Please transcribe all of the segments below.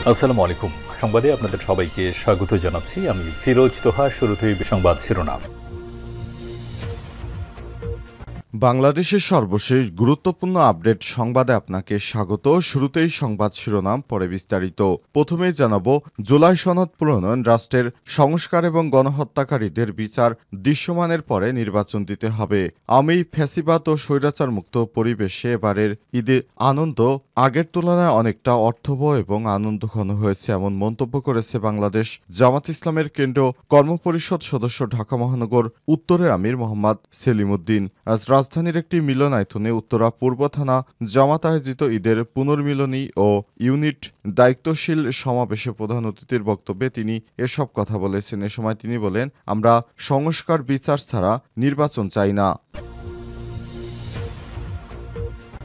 আসসালামু আলাইকুম। সংবাদে আপনাদের সবাইকে স্বাগত জানাচ্ছি। আমি ফিরোজ তোহা। শুরুতেই সংবাদ শিরোনাম। বাংলাদেশের সর্বশেষ গুরুত্বপূর্ণ আপডেট সংবাদে আপনাকে স্বাগত। শুরুতেই সংবাদ শিরোনাম, পরে বিস্তারিত। প্রথমেই জানাবো, জুলাই সনদ প্রণয়ন, রাষ্ট্রের সংস্কার এবং গণহত্যাকারীদের বিচার দৃশ্যমানের পরে নির্বাচন দিতে হবে। আমি ফ্যাসিবাদ ও স্বৈরাচার মুক্ত পরিবেশে এবারের ঈদে আনন্দ আগের তুলনায় অনেকটা অর্থবহ এবং আনন্দঘন হয়েছে, এমন মন্তব্য করেছে বাংলাদেশ জামাত ইসলামের কেন্দ্রীয় কর্মপরিষদ সদস্য, ঢাকা মহানগর উত্তরের আমির মোহাম্মদ সেলিম উদ্দিন। আজ রাজধানীর একটি মিলনায়তনে উত্তরা পূর্ব থানা জামাত আয়োজিত ঈদের পুনর্মিলনী ও ইউনিট দায়িত্বশীল সমাবেশে প্রধান অতিথির বক্তব্যে তিনি এসব কথা বলেছেন। এ সময় তিনি বলেন, আমরা সংস্কার বিচার ছাড়া নির্বাচন চাই না।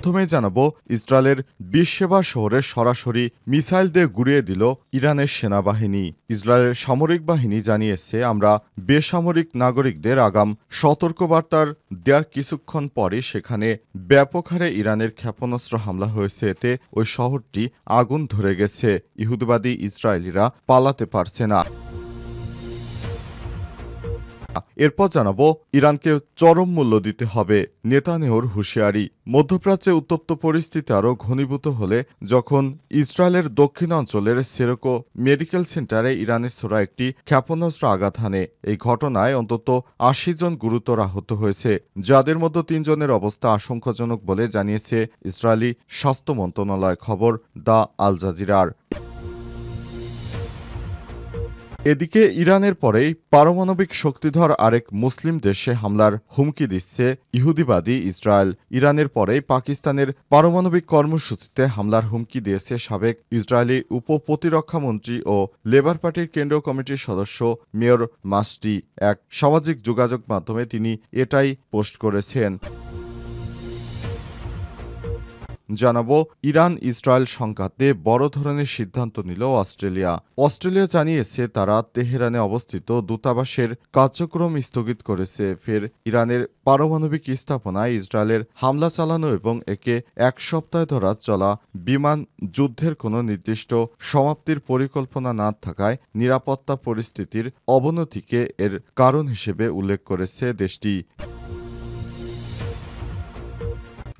প্রথমে জানাবো, ইসরায়েলের বীরশেবা শহরে সরাসরি মিসাইল দিয়ে গুড়িয়ে দিল ইরানের সেনাবাহিনী। ইসরায়েলের সামরিক বাহিনী জানিয়েছে, আমরা বেসামরিক নাগরিকদের আগাম সতর্কবার্তার দেওয়ার কিছুক্ষণ পরে সেখানে ব্যাপক হারে ইরানের ক্ষেপণাস্ত্র হামলা হয়েছে। এতে ওই শহরটি আগুন ধরে গেছে। ইহুদিবাদী ইসরায়েলিরা পালাতে পারছে না। এরপর জানাবো, ইরানকে চরম মূল্য দিতে হবে, নেতানিয়াহুর হুঁশিয়ারি। মধ্যপ্রাচ্যে উত্তপ্ত পরিস্থিতি আরও ঘনীভূত হলে যখন ইসরায়েলের দক্ষিণ অঞ্চলের সেরকো মেডিকেল সেন্টারে ইরানের ছোড়া একটি ক্ষেপণাস্ত্র আঘাত হানে। এই ঘটনায় অন্তত ৮০ জন গুরুতর আহত হয়েছে, যাদের মধ্যে ৩ জনের অবস্থা আশঙ্কাজনক বলে জানিয়েছে ইসরায়েলি স্বাস্থ্য মন্ত্রণালয়। খবর দ্য আল জাজিরার। এদিকে ইরানের পরেই পারমাণবিক শক্তিধর আরেক মুসলিম দেশে হামলার হুমকি দিচ্ছে ইহুদিবাদী ইসরায়েল। ইরানের পরেই পাকিস্তানের পারমাণবিক কর্মসূচিতে হামলার হুমকি দিয়েছে সাবেক ইসরায়েলি উপপ্রতিরক্ষামন্ত্রী ও লেবার পার্টির কেন্দ্রীয় কমিটির সদস্য মেয়র মাস্টি। এক সামাজিক যোগাযোগ মাধ্যমে তিনি এটাই পোস্ট করেছেন। জানাবো, ইরান ইসরায়েল সংঘাতে বড় ধরনের সিদ্ধান্ত নিল অস্ট্রেলিয়া। অস্ট্রেলিয়া জানিয়েছে, তারা তেহরানে অবস্থিত দূতাবাসের কার্যক্রম স্থগিত করেছে। ফের ইরানের পারমাণবিক স্থাপনায় ইসরায়েলের হামলা চালানো এবং একে এক সপ্তাহ ধরা চলা বিমান যুদ্ধের কোনো নির্দিষ্ট সমাপ্তির পরিকল্পনা না থাকায় নিরাপত্তা পরিস্থিতির অবনতিকে এর কারণ হিসেবে উল্লেখ করেছে দেশটি।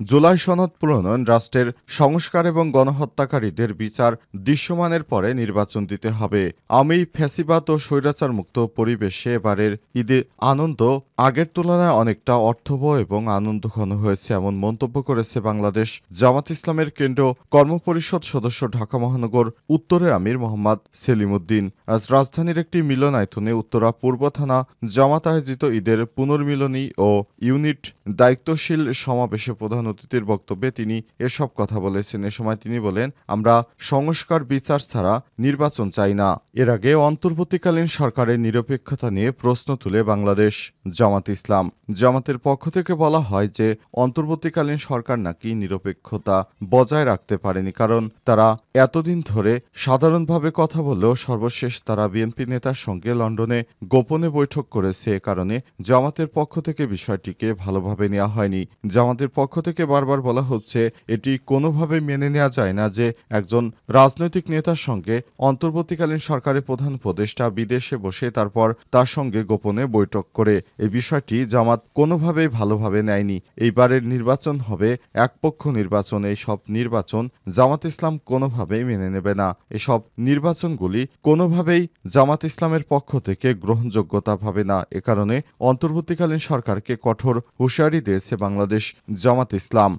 জুলাই সনদ প্রণয়ন, রাষ্ট্রের সংস্কার এবং গণহত্যাকারীদের বিচার দৃশ্যমানের পরে নির্বাচন দিতে হবে। আমি ফ্যাসিবাদ ও স্বৈরাচার মুক্ত পরিবেশে এবারের ঈদে আনন্দ আগের তুলনায় অনেকটা অর্থবহ এবং আনন্দঘন হয়েছে, এমন মন্তব্য করেছে বাংলাদেশ জামাত ইসলামের কেন্দ্রীয় কর্মপরিষদ সদস্য, ঢাকা মহানগর উত্তরের আমির মোহাম্মদ সেলিম উদ্দিন। আজ রাজধানীর একটি মিলনায়তনে উত্তরা পূর্ব থানা জামাত আয়োজিত ঈদের পুনর্মিলনী ও ইউনিট দায়িত্বশীল সমাবেশে প্রধান অতিথির বক্তব্যে তিনি এসব কথা বলেছেন। এ সময় তিনি বলেন, আমরা সংস্কার বিচার ছাড়া নির্বাচন চাই না। এর আগে অন্তর্বর্তীকালীন সরকারের নিরপেক্ষতা নিয়ে প্রশ্ন তুলে বাংলাদেশ জামাত ইসলাম। জামাতের পক্ষ থেকে বলা হয় যে, অন্তর্বর্তীকালীন সরকার নাকি নিরপেক্ষতা বজায় রাখতে পারেনি, কারণ তারা এতদিন ধরে সাধারণভাবে কথা বললেও সর্বশেষ তারা বিএনপি নেতার সঙ্গে লন্ডনে গোপনে বৈঠক করেছে। এ কারণে জামাতের পক্ষ থেকে বিষয়টিকে ভালোভাবে নেওয়া হয়নি। জামাতের পক্ষ থেকে বারবার বলা হচ্ছে, এটি কোনোভাবে মেনে নেওয়া যায় না যে একজন রাজনৈতিক নেতার সঙ্গে অন্তর্বর্তীকালীন সরকারের প্রধান উপদেষ্টা বিদেশে বসে তারপর তার সঙ্গে গোপনে বৈঠক করে। এই বিষয়টি জামাত কোনোভাবেই ভালোভাবে নেয়নি। এইবারের নির্বাচন হবে একপক্ষ নির্বাচন। এই সব নির্বাচন জামাত ইসলাম কোনোভাবেই মেনে নেবে না। এসব নির্বাচনগুলি কোনোভাবেই জামাত ইসলামের পক্ষ থেকে গ্রহণযোগ্যতা পাবে না। এ কারণে অন্তর্বর্তীকালীন সরকারকে কঠোর হুঁশিয়ারি দিয়েছে বাংলাদেশ জামাত ইসলাম।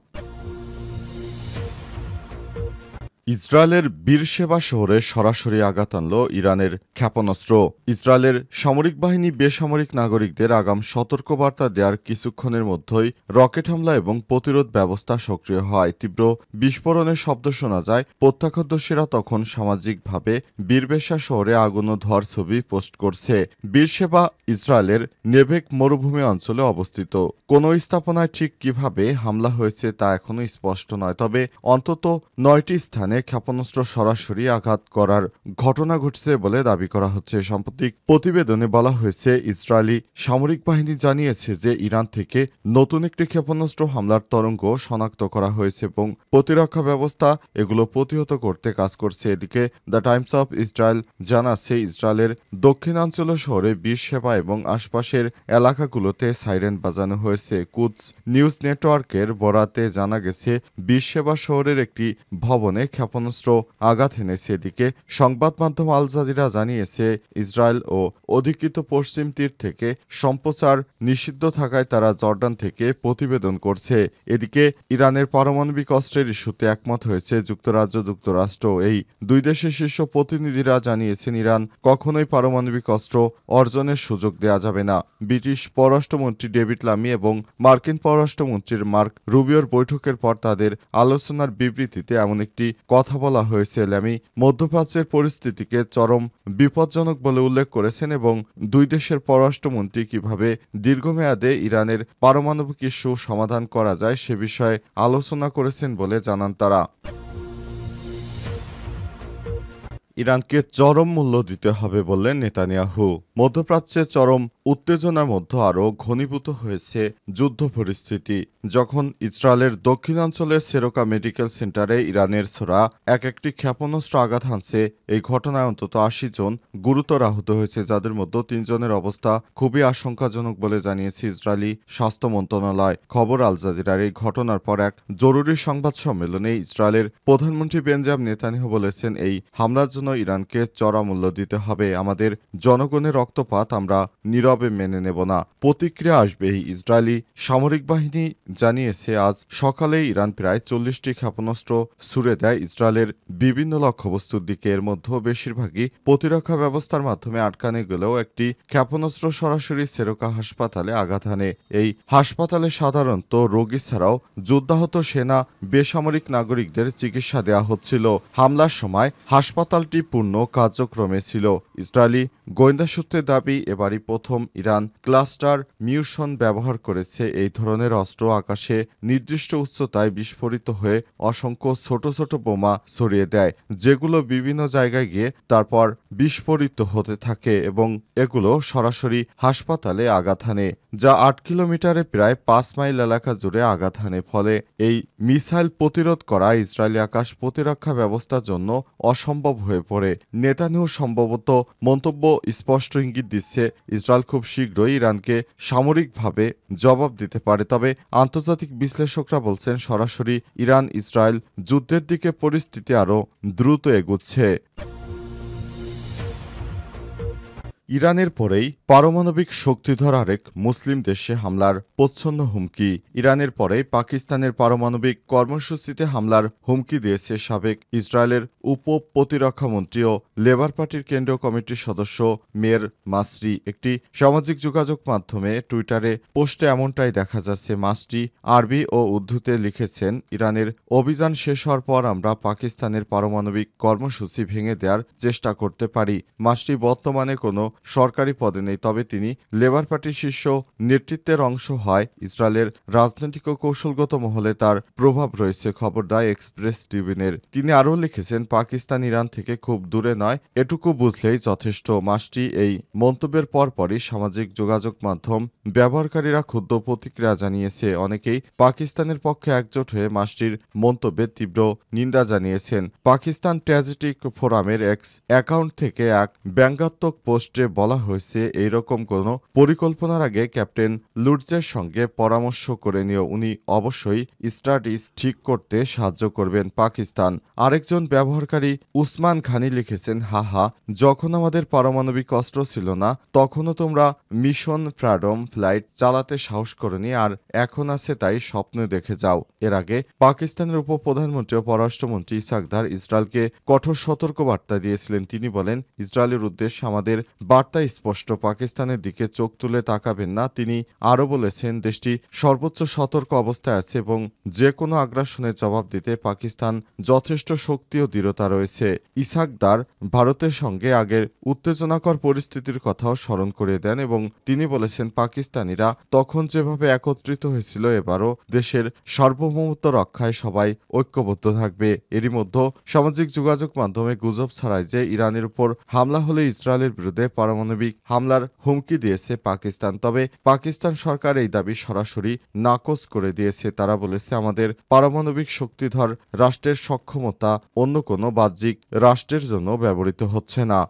ইসরায়েলের বীরশেবা শহরে সরাসরি আঘাত আনল ইরানের ক্ষেপণাস্ত্র। ইসরায়েলের সামরিক বাহিনী বেসামরিক নাগরিকদের আগাম সতর্কবার্তা দেওয়ার কিছুক্ষণের মধ্যেই রকেট হামলা এবং প্রতিরোধ ব্যবস্থা সক্রিয় হয়। তীব্র বিস্ফোরণের শব্দ শোনা যায়। প্রত্যক্ষদর্শীরা তখন সামাজিকভাবে বীরবেশা শহরে আগুন ও ধোঁয়ার ছবি পোস্ট করছে। বীরশেবা ইসরায়েলের নেভেক মরুভূমি অঞ্চলে অবস্থিত। কোনো স্থাপনায় ঠিক কিভাবে হামলা হয়েছে তা এখনও স্পষ্ট নয়, তবে অন্তত ৯টি স্থানে ইরানে ক্ষেপণাস্ত্র সরাসরি আঘাত করার ঘটনা ঘটছে বলে দাবি করা হচ্ছে। সাম্প্রতিক প্রতিবেদনে বলা হয়েছে, ইসরায়েলি সামরিক বাহিনী জানিয়েছে যে ইরান থেকে নতুন একটি ক্ষেপণাস্ত্র হামলার তরঙ্গ শনাক্ত করা হয়েছে এবং প্রতিরক্ষা ব্যবস্থা এগুলো প্রতিহত করতে কাজ করছে। এদিকে দ্য টাইমস অফ ইসরায়েল জানাচ্ছে, ইসরায়েলের দক্ষিণাঞ্চল শহরে বীরসেবা এবং আশপাশের এলাকাগুলোতে সাইরেন বাজানো হয়েছে। কুদস নিউজ নেটওয়ার্কের বরাতে জানা গেছে, বীরসেবা শহরের একটি ভবনে ক্ষেপণাস্ত্র আঘাত এনেছে। এদিকে সংবাদ মাধ্যম আল জাজিরা জানিয়েছে, ইসরায়েল ও অধিকৃত পশ্চিম তীর থেকে সম্প্রচার নিষিদ্ধ থাকায় তারা জর্ডান থেকে প্রতিবেদন করছে। এদিকে ইরানের পারমাণবিক অস্ত্রের ইস্যুতে একমত হয়েছে যুক্তরাজ্য, যুক্তরাষ্ট্র। এই দুই দেশের শীর্ষ প্রতিনিধিরা জানিয়েছেন, ইরান কখনোই পারমাণবিক অস্ত্র অর্জনের সুযোগ দেয়া যাবে না। ব্রিটিশ পররাষ্ট্রমন্ত্রী ডেভিড লামি এবং মার্কিন পররাষ্ট্রমন্ত্রীর মার্ক রুবিওর বৈঠকের পর তাদের আলোচনার বিবৃতিতে এমন একটি কথা বলা হয়েছে। লামি মধ্যপ্রাচ্যের পরিস্থিতিকে চরম বিপজ্জনক বলে উল্লেখ করেছেন এবং দুই দেশের পররাষ্ট্রমন্ত্রী কিভাবে দীর্ঘমেয়াদে ইরানের পারমাণবিক ইস্যু সমাধান করা যায় সে বিষয়ে আলোচনা করেছেন বলে জানান তারা। ইরানকে চরম মূল্য দিতে হবে বললেন নেতানিয়াহু। মধ্যপ্রাচ্যে চরম উত্তেজনার মধ্যে আরও ঘনীভূত হয়েছে যুদ্ধ পরিস্থিতি, যখন ইসরায়েলের দক্ষিণাঞ্চলের সেরোকা মেডিকেল সেন্টারে ইরানের ছোড়া একটি ক্ষেপণাস্ত্র আঘাত হানছে। এই ঘটনায় অন্তত ৮০ জন গুরুতর আহত হয়েছে, যাদের মধ্যে ৩ জনের অবস্থা খুবই আশঙ্কাজনক বলে জানিয়েছে ইসরায়েলি স্বাস্থ্য মন্ত্রণালয়। খবর আল জাজিরার। এই ঘটনার পর এক জরুরি সংবাদ সম্মেলনে ইসরায়েলের প্রধানমন্ত্রী বেঞ্জামিন নেতানিয়াহু বলেছেন, এই হামলার জন্য ইরানকে চড়া মূল্য দিতে হবে। আমাদের জনগণের রক্তপাত আমরা নীরবে মেনে নেব না, প্রতিক্রিয়া আসবেই। ইসরায়েলি সামরিক বাহিনী জানিয়েছে, আজ সকালে ইরান প্রায় ৪০টি ক্ষেপণাস্ত্র ছুড়ে দেয় ইসরায়েলের বিভিন্ন লক্ষ্যবস্তুর দিকে। এর মধ্যে বেশিরভাগই প্রতিরক্ষা ব্যবস্থার মাধ্যমে আটকানো গেলেও একটি ক্ষেপণাস্ত্র সরাসরি সেরোকা হাসপাতালে আঘাত হানে। এই হাসপাতালে সাধারণত রোগী ছাড়াও যুদ্ধাহত সেনা, বেসামরিক নাগরিকদের চিকিৎসা দেওয়া হচ্ছিল। হামলার সময় হাসপাতালটি পূর্ণ কার্যক্রমে ছিল। ইসরায়েলি গোয়েন্দা সূত্রের দাবি, এবারই প্রথম ইরান ক্লাস্টার মিউশন ব্যবহার করেছে। এই ধরনের অস্ত্র আকাশে নির্দিষ্ট উচ্চতায় বিস্ফোরিত হয়ে অসংখ্য ছোট ছোট বোমা ছড়িয়ে দেয়, যেগুলো বিভিন্ন জায়গায় গিয়ে তারপর বিস্ফোরিত হতে থাকে এবং এগুলো সরাসরি হাসপাতালে আঘাত হানে, যা ৮ কিলোমিটারে প্রায় ৫ মাইল এলাকা জুড়ে আঘাত হানে। ফলে এই মিসাইল প্রতিরোধ করা ইসরায়েলি আকাশ প্রতিরক্ষা ব্যবস্থার জন্য অসম্ভব হয়ে পড়ে। নেতানিয়াহু সম্ভবত মন্তব্য স্পষ্ট ইঙ্গিত দিচ্ছে, ইসরায়েল খুব শীঘ্রই ইরানকে সামরিকভাবে জবাব দিতে পারে। তবে আন্তর্জাতিক বিশ্লেষকরা বলছেন, সরাসরি ইরান ইসরায়েল যুদ্ধের দিকে পরিস্থিতি আরও দ্রুত এগুচ্ছে। ইরানের পরেই পারমাণবিক শক্তিধর আরেক মুসলিম দেশে হামলার প্রচ্ছন্ন হুমকি। ইরানের পরেই পাকিস্তানের পারমাণবিক কর্মসূচিতে হামলার হুমকি দিয়েছে সাবেক ইসরায়েলের উপ প্রতিরক্ষামন্ত্রী ও লেবার পার্টির কেন্দ্রীয় কমিটির সদস্য মের মাসরি। একটি সামাজিক যোগাযোগ মাধ্যমে টুইটারে পোস্টে এমনটাই দেখা যাচ্ছে। মাসরি আরবি ও উর্দুতে লিখেছেন, ইরানের অভিযান শেষ হওয়ার পর আমরা পাকিস্তানের পারমাণবিক কর্মসূচি ভেঙে দেওয়ার চেষ্টা করতে পারি। মাসরি বর্তমানে কোনো সরকারি পদে নেই, তবে তিনি লেবার পার্টির শীর্ষ নেতৃত্বের অংশ হয়। ইসরায়েলের রাজনৈতিক ও কৌশলগত মহলে তার প্রভাব রয়েছে। খবর দেয় এক্সপ্রেস ট্রিবিউনের। তিনি আরও লিখেছেন, পাকিস্তান ইরান থেকে খুব দূরে নয়, এটুকু বুঝলেই যথেষ্ট। মাসটি এই মন্তব্যের পরপরই সামাজিক যোগাযোগ মাধ্যম ব্যবহারকারীরা ক্ষুব্ধ প্রতিক্রিয়া জানিয়েছে। অনেকেই পাকিস্তানের পক্ষে একজোট হয়ে মাসটির মন্তব্যের তীব্র নিন্দা জানিয়েছেন। পাকিস্তান ট্র্যাজেডিক ফোরামের এক্স অ্যাকাউন্ট থেকে এক ব্যঙ্গাত্মক পোস্টে বলা হয়েছে, এইরকম কোনো পরিকল্পনার আগে ক্যাপ্টেন লুটজের সঙ্গে পরামর্শ করে নিও, উনি অবশ্যই স্ট্র্যাটেজি ঠিক করতে সাহায্য করবেন পাকিস্তান। আরেকজন ব্যবহারকারী উসমান খানি লিখেছেন, হা, যখন আমাদের পারমাণবিক অস্ত্র ছিল না তখনও তোমরা মিশন ফ্রিডম ফ্লাইট চালাতে সাহস করনি, আর এখন আছে তাই স্বপ্ন দেখে যাও। এর আগে পাকিস্তানের উপপ্রধানমন্ত্রী ও পররাষ্ট্রমন্ত্রী ইসাকদার ইসরায়েলকে কঠোর সতর্কবার্তা দিয়েছিলেন। তিনি বলেন, ইসরায়েলের উদ্দেশ্যে আমাদের বার্তায় স্পষ্ট, পাকিস্তানের দিকে চোখ তুলে তাকাবেন না। তিনি আরও বলেছেন, দেশটি সর্বোচ্চ সতর্ক অবস্থায় আছে এবং যে কোনো আগ্রাসনের জবাব দিতে পাকিস্তান যথেষ্ট শক্তি ও দৃঢ়তা রয়েছে। ইসহাক দার ভারতের সঙ্গে আগের উত্তেজনাকর পরিস্থিতির কথাও স্মরণ করিয়ে দেন এবং তিনি বলেছেন, পাকিস্তানিরা তখন যেভাবে একত্রিত হয়েছিল, এবারও দেশের সার্বভৌমত্ব রক্ষায় সবাই ঐক্যবদ্ধ থাকবে। এরই মধ্যে সামাজিক যোগাযোগ মাধ্যমে গুজব ছড়ায় যে ইরানের উপর হামলা হলে ইসরায়েলের বিরুদ্ধে পারমাণবিক হামলার হুমকি দিয়েছে পাকিস্তান। তবে পাকিস্তান সরকার এই দাবি সরাসরি নাকচ করে দিয়েছে। তারা বলেছে, আমাদের পারমাণবিক শক্তিধর রাষ্ট্রের সক্ষমতা অন্য কোনো বাহ্যিক রাষ্ট্রের জন্য ব্যবহৃত হচ্ছে না।